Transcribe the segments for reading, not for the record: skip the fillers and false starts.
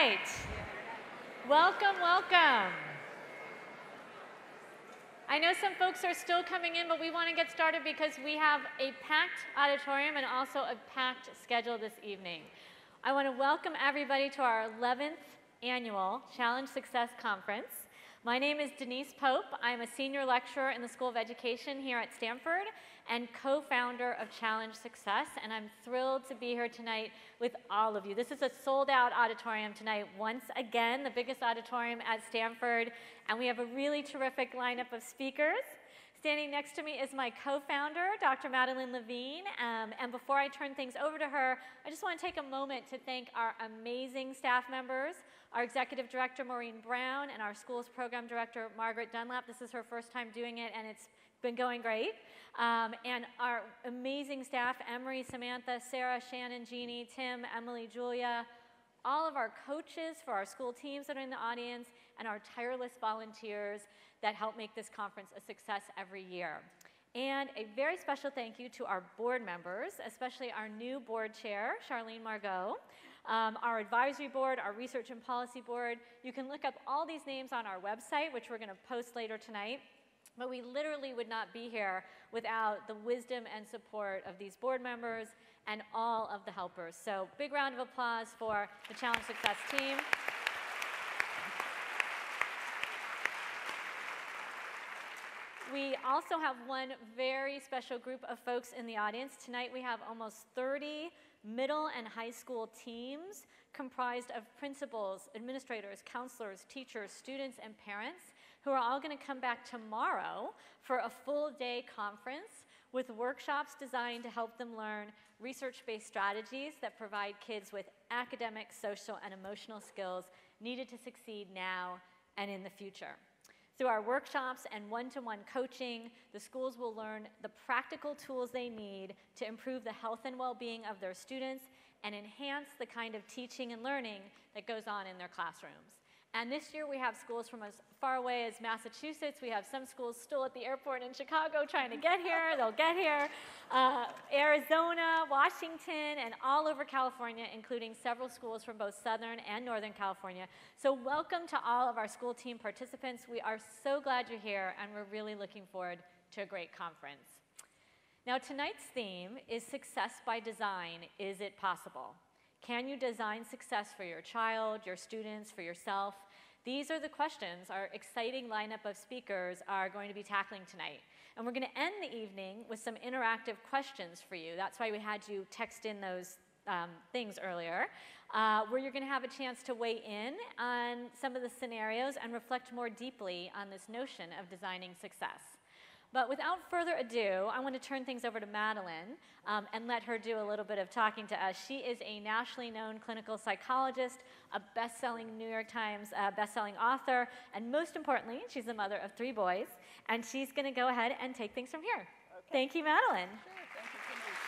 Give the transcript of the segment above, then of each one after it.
right. Welcome, welcome. I know some folks are still coming in, but we want to get started because we have a packed auditorium and also a packed schedule this evening. I want to welcome everybody to our 11th annual Challenge Success Conference. My name is Denise Pope. I'm a senior lecturer in the School of Education here at Stanford and co-founder of Challenge Success, and I'm thrilled to be here tonight with all of you. This is a sold-out auditorium tonight, once again, the biggest auditorium at Stanford, and we have a really terrific lineup of speakers. Standing next to me is my co-founder, Dr. Madeline Levine, and before I turn things over to her, I just want to take a moment to thank our amazing staff members, our executive director, Maureen Brown, and our schools program director, Margaret Dunlap. This is her first time doing it, and it's been going great. And our amazing staff, Emery, Samantha, Sarah, Shannon, Jeannie, Tim, Emily, Julia, all of our coaches for our school teams that are in the audience, and our tireless volunteers that help make this conference a success every year. And a very special thank you to our board members, especially our new board chair, Charlene Margot, our advisory board, our research and policy board. You can look up all these names on our website, which we're going to post later tonight. But we literally would not be here without the wisdom and support of these board members and all of the helpers. So big round of applause for the Challenge Success team. We also have one very special group of folks in the audience. Tonight we have almost 30 middle and high school teams comprised of principals, administrators, counselors, teachers, students, and parents who are all going to come back tomorrow for a full-day conference with workshops designed to help them learn research-based strategies that provide kids with academic, social, and emotional skills needed to succeed now and in the future. Through our workshops and one-to-one coaching, the schools will learn the practical tools they need to improve the health and well-being of their students and enhance the kind of teaching and learning that goes on in their classrooms. And this year we have schools from as far away as Massachusetts. We have some schools still at the airport in Chicago trying to get here. They'll get here. Arizona, Washington, and all over California, including several schools from both Southern and Northern California. So welcome to all of our school team participants. We are so glad you're here, and we're really looking forward to a great conference. Now, tonight's theme is Success by Design. Is it possible? Can you design success for your child, your students, for yourself? These are the questions our exciting lineup of speakers are going to be tackling tonight. And we're going to end the evening with some interactive questions for you. That's why we had you text in those things earlier, where you're going to have a chance to weigh in on some of the scenarios and reflect more deeply on this notion of designing success. But without further ado, I want to turn things over to Madeline and let her do a little bit of talking to us. She is a nationally known clinical psychologist, a best-selling New York Times best-selling author, and most importantly, she's the mother of 3 boys, and she's going to go ahead and take things from here. Okay. Thank you, Madeline. Sure. Thank you, Denise.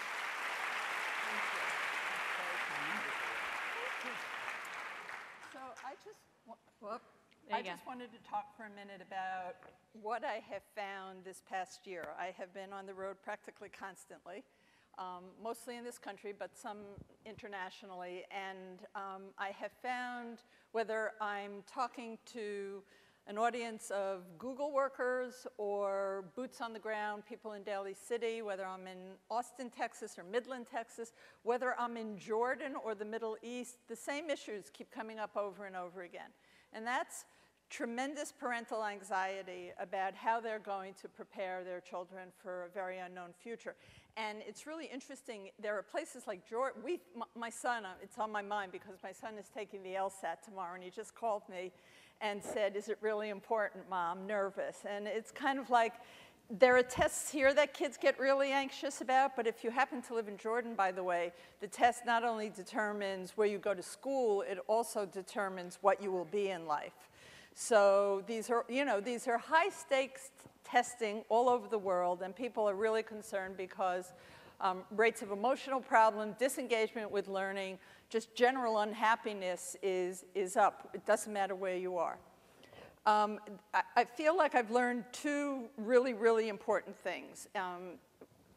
Thank you. So I just wanted to talk for a minute about what I have found this past year. I have been on the road practically constantly, mostly in this country, but some internationally. And I have found, whether I'm talking to an audience of Google workers or boots on the ground, people in Daly City, whether I'm in Austin, Texas, or Midland, Texas, whether I'm in Jordan or the Middle East, the same issues keep coming up over and over again. And that's tremendous parental anxiety about how they're going to prepare their children for a very unknown future. And it's really interesting. There are places like Jordan. My son, it's on my mind because my son is taking the LSAT tomorrow, and he just called me and said, "Is it really important, Mom? Nervous." And it's kind of like, there are tests here that kids get really anxious about, but if you happen to live in Jordan, by the way, the test not only determines where you go to school, it also determines what you will be in life. So these are high-stakes testing all over the world, and people are really concerned because rates of emotional problem, disengagement with learning, just general unhappiness is up. It doesn't matter where you are. I feel like I've learned 2 really, really important things.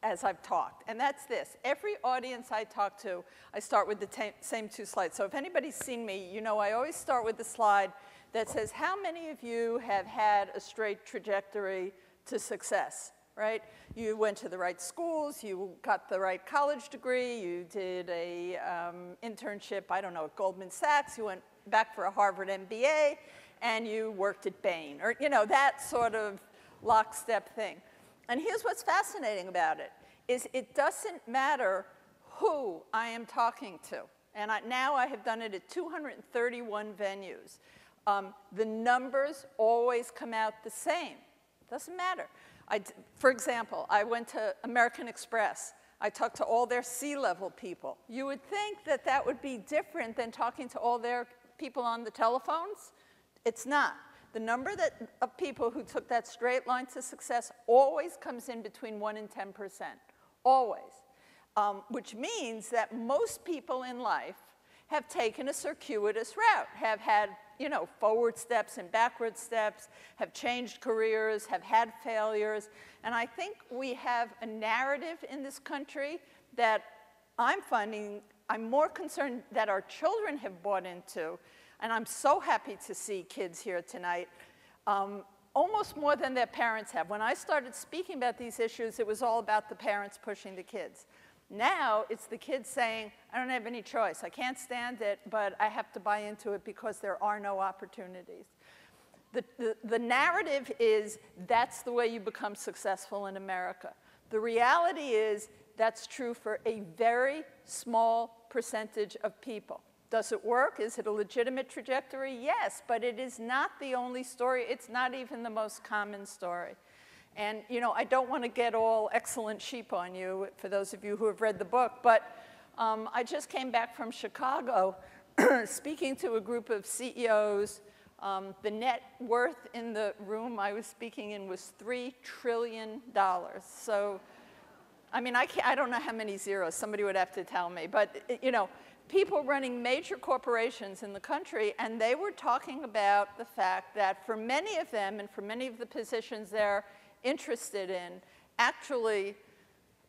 as I've talked, and that's this. Every audience I talk to, I start with the same 2 slides. So if anybody's seen me, you know I always start with the slide that says, how many of you have had a straight trajectory to success, right? You went to the right schools, you got the right college degree, you did a internship, I don't know, at Goldman Sachs, you went back for a Harvard MBA, and you worked at Bain, or you know, that sort of lockstep thing. And here's what's fascinating about it, is it doesn't matter who I am talking to. And now I have done it at 231 venues. The numbers always come out the same. Doesn't matter. For example, I went to American Express. I talked to all their C-level people. You would think that that would be different than talking to all their people on the telephones. It's not. The number of people who took that straight line to success always comes in between 1 and 10%, always. Which means that most people in life have taken a circuitous route, have had, you know, forward steps and backward steps, have changed careers, have had failures. And I think we have a narrative in this country that I'm finding, I'm more concerned that our children have bought into. And I'm so happy to see kids here tonight, almost more than their parents have. When I started speaking about these issues, it was all about the parents pushing the kids. Now, it's the kids saying, I don't have any choice. I can't stand it, but I have to buy into it because there are no opportunities. The narrative is that's the way you become successful in America. The reality is that's true for a very small percentage of people. Does it work? Is it a legitimate trajectory? Yes, but it is not the only story. It's not even the most common story. And you know, I don't want to get all excellent sheep on you, for those of you who have read the book, but I just came back from Chicago speaking to a group of CEOs. The net worth in the room I was speaking in was $3 trillion. So, I mean, I don't know how many zeros. Somebody would have to tell me. But, you know, people running major corporations in the country, and they were talking about the fact that for many of them and for many of the positions they're interested in, actually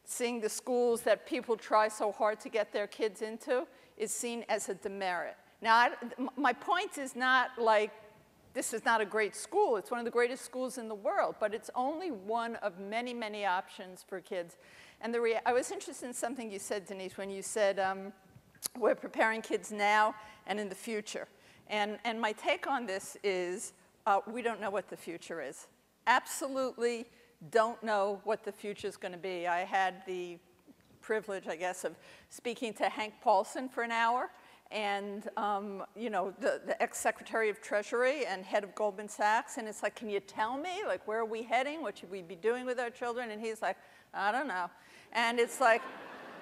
seeing the schools that people try so hard to get their kids into is seen as a demerit. Now, my point is not like this is not a great school. It's one of the greatest schools in the world, but it's only one of many, many options for kids. And I was interested in something you said, Denise, when you said we're preparing kids now and in the future. And my take on this is we don't know what the future is. Absolutely don't know what the future is going to be. I had the privilege, I guess, of speaking to Hank Paulson for an hour, and you know, the ex-Secretary of Treasury and head of Goldman Sachs, and it's like, can you tell me, like, where are we heading? What should we be doing with our children? And he's like, I don't know. And it's like,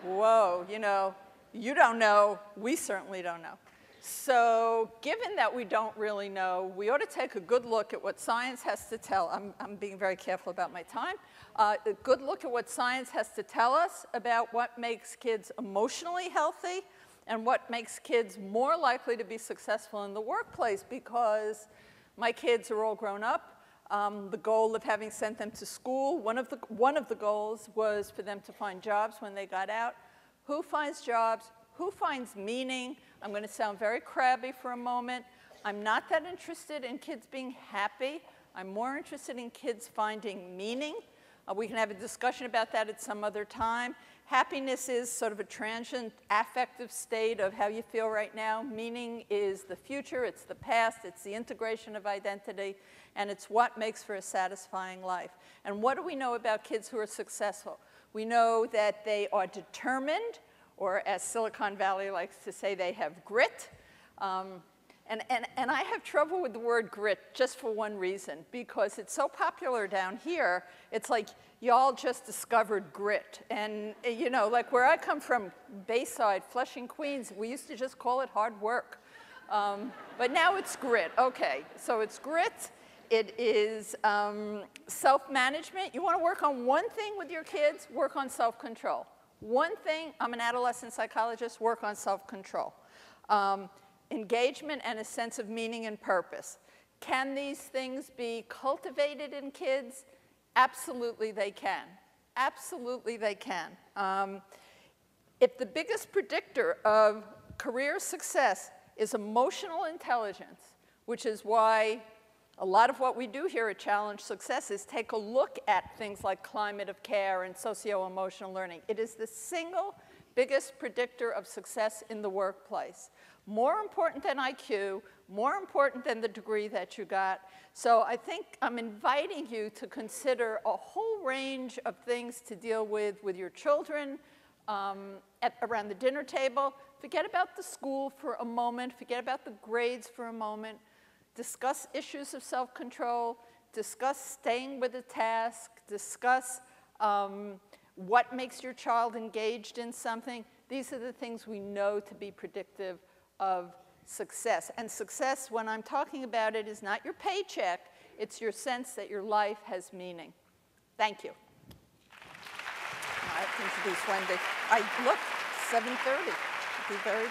whoa, you know, you don't know, we certainly don't know. So given that we don't really know, we ought to take a good look at what science has to tell. I'm being very careful about my time. A good look at what science has to tell us about what makes kids emotionally healthy and what makes kids more likely to be successful in the workplace, because my kids are all grown up. The goal of having sent them to school, one of the goals was for them to find jobs when they got out. Who finds jobs? Who finds meaning? I'm going to sound very crabby for a moment. I'm not that interested in kids being happy. I'm more interested in kids finding meaning. We can have a discussion about that at some other time. Happiness is sort of a transient affective state of how you feel right now. Meaning is the future, it's the past, it's the integration of identity, and it's what makes for a satisfying life. And what do we know about kids who are successful? We know that they are determined, or as Silicon Valley likes to say, they have grit. And I have trouble with the word grit just for one reason, because it's so popular down here. It's like y'all just discovered grit. And you know, like where I come from, Bayside, Flushing, Queens, we used to just call it hard work. But now it's grit. Okay, so it's grit. It is self-management. You want to work on one thing with your kids, work on self-control. One thing, I'm an adolescent psychologist, work on self-control. Engagement and a sense of meaning and purpose. Can these things be cultivated in kids? Absolutely they can. Absolutely they can. If the biggest predictor of career success is emotional intelligence, which is why a lot of what we do here at Challenge Success is take a look at things like climate of care and socio-emotional learning. It is the single biggest predictor of success in the workplace. More important than IQ, more important than the degree that you got. So I think I'm inviting you to consider a whole range of things to deal with your children around the dinner table. Forget about the school for a moment. Forget about the grades for a moment. Discuss issues of self-control. Discuss staying with a task. Discuss what makes your child engaged in something. These are the things we know to be predictive of success. And success, when I'm talking about it, is not your paycheck. It's your sense that your life has meaning. Thank you. I have to introduce Wendy. Look, 7:30. Be very